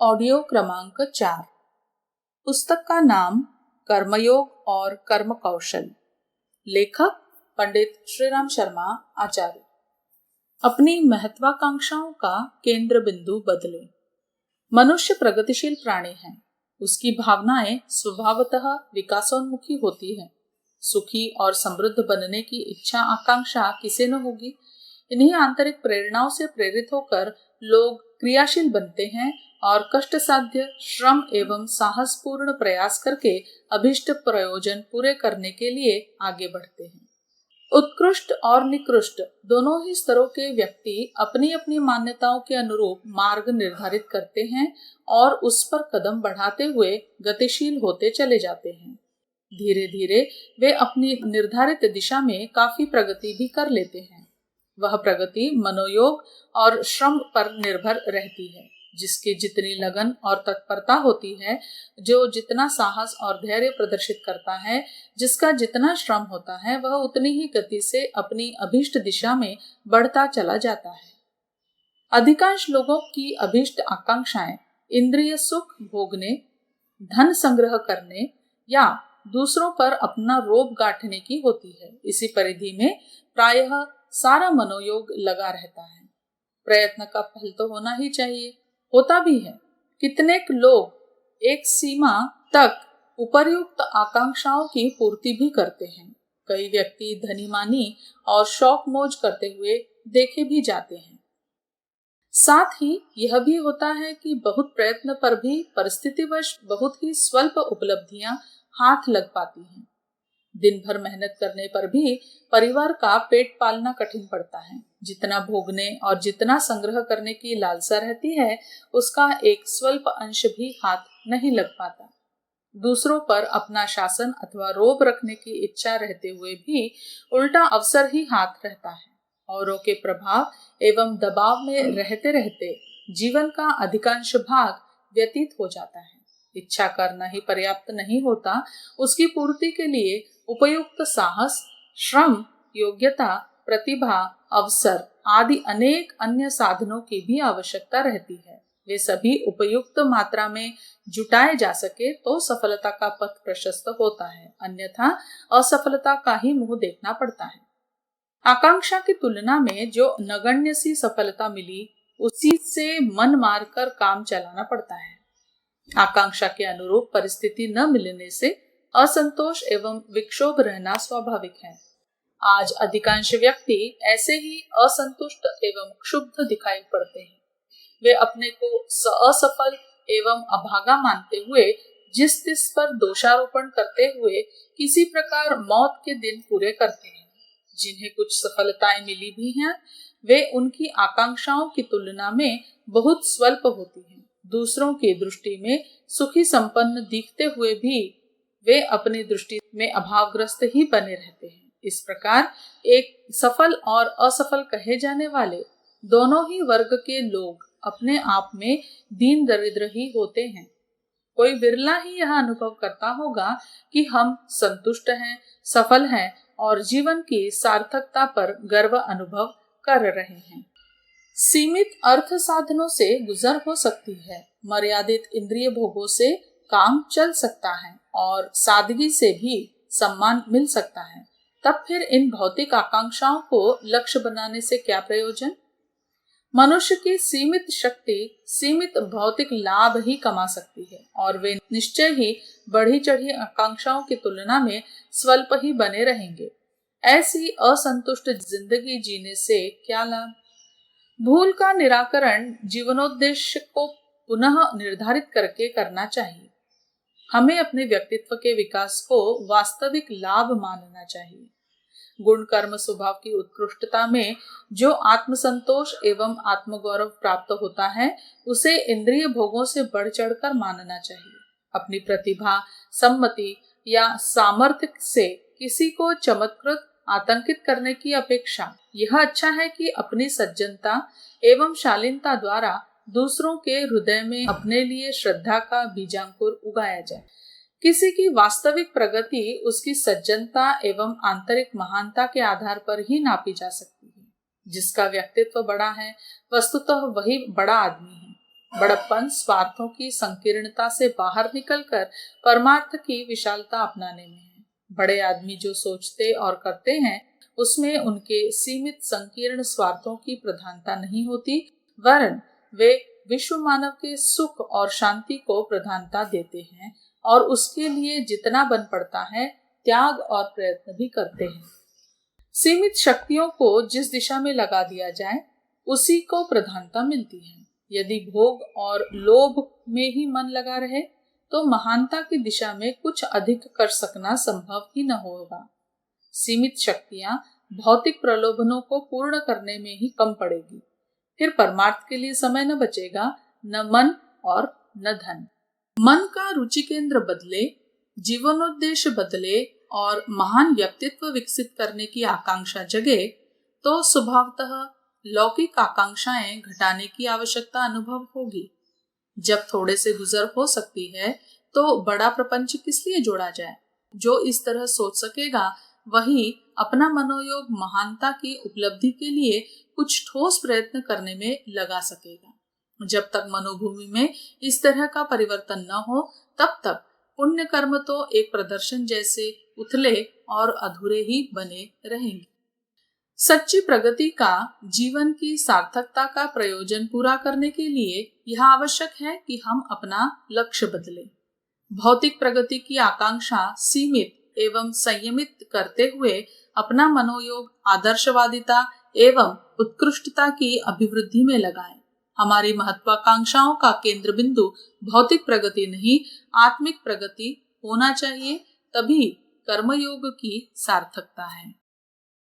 Audio क्रमांक 4। पुस्तक का नाम कर्मयोग और कर्म कौशल। लेखक पंडित श्रीराम शर्मा आचार्य। अपनी महत्वाकांक्षाओं का केंद्र बिंदु बदले। मनुष्य प्रगतिशील प्राणी है। उसकी भावनाएं स्वभावतः विकासोन्मुखी होती है। सुखी और समृद्ध बनने की इच्छा आकांक्षा किसे न होगी। इन्हीं आंतरिक प्रेरणाओं से प्रेरित होकर लोग क्रियाशील बनते हैं और कष्ट साध्य श्रम एवं साहसपूर्ण प्रयास करके अभिष्ट प्रयोजन पूरे करने के लिए आगे बढ़ते हैं। उत्कृष्ट और निकृष्ट दोनों ही स्तरों के व्यक्ति अपनी अपनी मान्यताओं के अनुरूप मार्ग निर्धारित करते हैं और उस पर कदम बढ़ाते हुए गतिशील होते चले जाते हैं। धीरे धीरे वे अपनी निर्धारित दिशा में काफी प्रगति भी कर लेते हैं। वह प्रगति मनोयोग और श्रम पर निर्भर रहती है। जिसकी जितनी लगन और तत्परता होती है, जो जितना साहस और धैर्य प्रदर्शित करता है, जिसका जितना श्रम होता है, वह उतनी ही गति से अपनी अभीष्ट दिशा में बढ़ता चला जाता है। अधिकांश लोगों की अभीष्ट आकांक्षाएं इंद्रिय सुख भोगने, धन संग्रह करने या दूसरों पर अपना रोब गांठने की होती है। इसी परिधि में प्रायः सारा मनोयोग लगा रहता है। प्रयत्न का फल तो होना ही चाहिए, होता भी है। कितनेक लोग एक सीमा तक उपर्युक्त आकांक्षाओं की पूर्ति भी करते हैं। कई व्यक्ति धनीमानी और शौक मौज करते हुए देखे भी जाते हैं। साथ ही यह भी होता है कि बहुत प्रयत्न पर भी परिस्थितिवश बहुत ही स्वल्प उपलब्धियां हाथ लग पाती हैं। दिन भर मेहनत करने पर भी परिवार का पेट पालना कठिन पड़ता है। जितना भोगने और जितना संग्रह करने की लालसा रहती है, उसका एक स्वल्प अंश भी हाथ नहीं लग पाता। दूसरों पर अपना शासन अथवा रोब रखने की इच्छा रहते हुए भी उल्टा अवसर ही हाथ रहता है। औरों के प्रभाव एवं दबाव में रहते रहते जीवन का अधिकांश भाग व्यतीत हो जाता है। इच्छा करना ही पर्याप्त नहीं होता, उसकी पूर्ति के लिए उपयुक्त साहस, श्रम, योग्यता, प्रतिभा, अवसर आदि अनेक अन्य साधनों की भी आवश्यकता रहती है। वे सभी उपयुक्त मात्रा में जुटाए जा सके तो सफलता का पथ प्रशस्त होता है, अन्यथा असफलता का ही मुंह देखना पड़ता है। आकांक्षा की तुलना में जो नगण्य सी सफलता मिली, उसी से मन मारकर काम चलाना पड़ता है। आकांक्षा के अनुरूप परिस्थिति न मिलने से असंतोष एवं विक्षोभ रहना स्वाभाविक है। आज अधिकांश व्यक्ति ऐसे ही असंतुष्ट एवं क्षुब्ध दिखाई पड़ते हैं। वे अपने को असफल एवं अभागा मानते हुए जिस तिस पर दोषारोपण करते हुए किसी प्रकार मौत के दिन पूरे करते हैं। जिन्हें कुछ सफलताएं मिली भी हैं, वे उनकी आकांक्षाओं की तुलना में बहुत स्वल्प होती हैं। दूसरों की दृष्टि में सुखी संपन्न दिखते हुए भी वे अपनी दृष्टि में अभावग्रस्त ही बने रहते हैं। इस प्रकार एक सफल और असफल कहे जाने वाले दोनों ही वर्ग के लोग अपने आप में दीन दरिद्र ही होते हैं। कोई विरला ही यह अनुभव करता होगा कि हम संतुष्ट हैं, सफल हैं और जीवन की सार्थकता पर गर्व अनुभव कर रहे हैं। सीमित अर्थ साधनों से गुजर हो सकती है, मर्यादित इंद्रिय भोगों से काम चल सकता है और सादगी से भी सम्मान मिल सकता है। तब फिर इन भौतिक आकांक्षाओं को लक्ष्य बनाने से क्या प्रयोजन। मनुष्य की सीमित शक्ति सीमित भौतिक लाभ ही कमा सकती है और वे निश्चय ही बढ़ी चढ़ी आकांक्षाओं की तुलना में स्वल्प ही बने रहेंगे। ऐसी असंतुष्ट जिंदगी जीने से क्या लाभ। भूल का निराकरण जीवनोद्देश्य को पुनः निर्धारित करके करना चाहिए। हमें अपने व्यक्तित्व के विकास को वास्तविक लाभ मानना चाहिए। गुण कर्म स्वभाव की उत्कृष्टता में जो आत्मसंतोष एवं आत्मगौरव प्राप्त होता है, उसे इंद्रिय भोगों से बढ़ चढ़कर मानना चाहिए। अपनी प्रतिभा, सम्मति या सामर्थ्य से किसी को चमत्कृत आतंकित करने की अपेक्षा यह अच्छा है कि अपनी सज्जनता एवं शालीनता द्वारा दूसरों के हृदय में अपने लिए श्रद्धा का बीजांकुर उगाया जाए। किसी की वास्तविक प्रगति उसकी सज्जनता एवं आंतरिक महानता के आधार पर ही नापी जा सकती है। जिसका व्यक्तित्व बड़ा है, वस्तुतः वही बड़ा आदमी है। बड़प्पन स्वार्थों की संकीर्णता से बाहर निकलकर परमार्थ की विशालता अपनाने में है। बड़े आदमी जो सोचते और करते हैं उसमें उनके सीमित संकीर्ण स्वार्थों की प्रधानता नहीं होती, वरन वे विश्व मानव के सुख और शांति को प्रधानता देते हैं और उसके लिए जितना बन पड़ता है त्याग और प्रयत्न भी करते हैं। सीमित शक्तियों को जिस दिशा में लगा दिया जाए उसी को प्रधानता मिलती है। यदि भोग और लोभ में ही मन लगा रहे तो महानता की दिशा में कुछ अधिक कर सकना संभव ही न होगा। सीमित शक्तियां भौतिक प्रलोभनों को पूर्ण करने में ही कम पड़ेगी, फिर परमार्थ के लिए समय न बचेगा, न मन और न धन। मन का रुचि केंद्र बदले, जीवनोद्देश्य बदले और महान व्यक्तित्व विकसित करने की आकांक्षा जगे तो स्वभावतः लौकिक आकांक्षाएं घटाने की आवश्यकता अनुभव होगी। जब थोड़े से गुजर हो सकती है तो बड़ा प्रपंच किस लिए जोड़ा जाए। जो इस तरह सोच सकेगा वही अपना मनोयोग महानता की उपलब्धि के लिए कुछ ठोस प्रयत्न करने में लगा सकेगा। जब तक मनोभूमि में इस तरह का परिवर्तन न हो तब तक पुण्य कर्म तो एक प्रदर्शन जैसे उथले और अधूरे ही बने रहेंगे। सच्ची प्रगति का जीवन की सार्थकता का प्रयोजन पूरा करने के लिए यह आवश्यक है कि हम अपना लक्ष्य बदलें। भौतिक प्रगति की आकांक्षा सीमित एवं संयमित करते हुए अपना मनोयोग आदर्शवादिता एवं उत्कृष्टता की अभिवृद्धि में लगाएं। हमारी महत्वाकांक्षाओं का केंद्र बिंदु भौतिक प्रगति नहीं, आत्मिक प्रगति होना चाहिए, तभी कर्मयोग की सार्थकता है।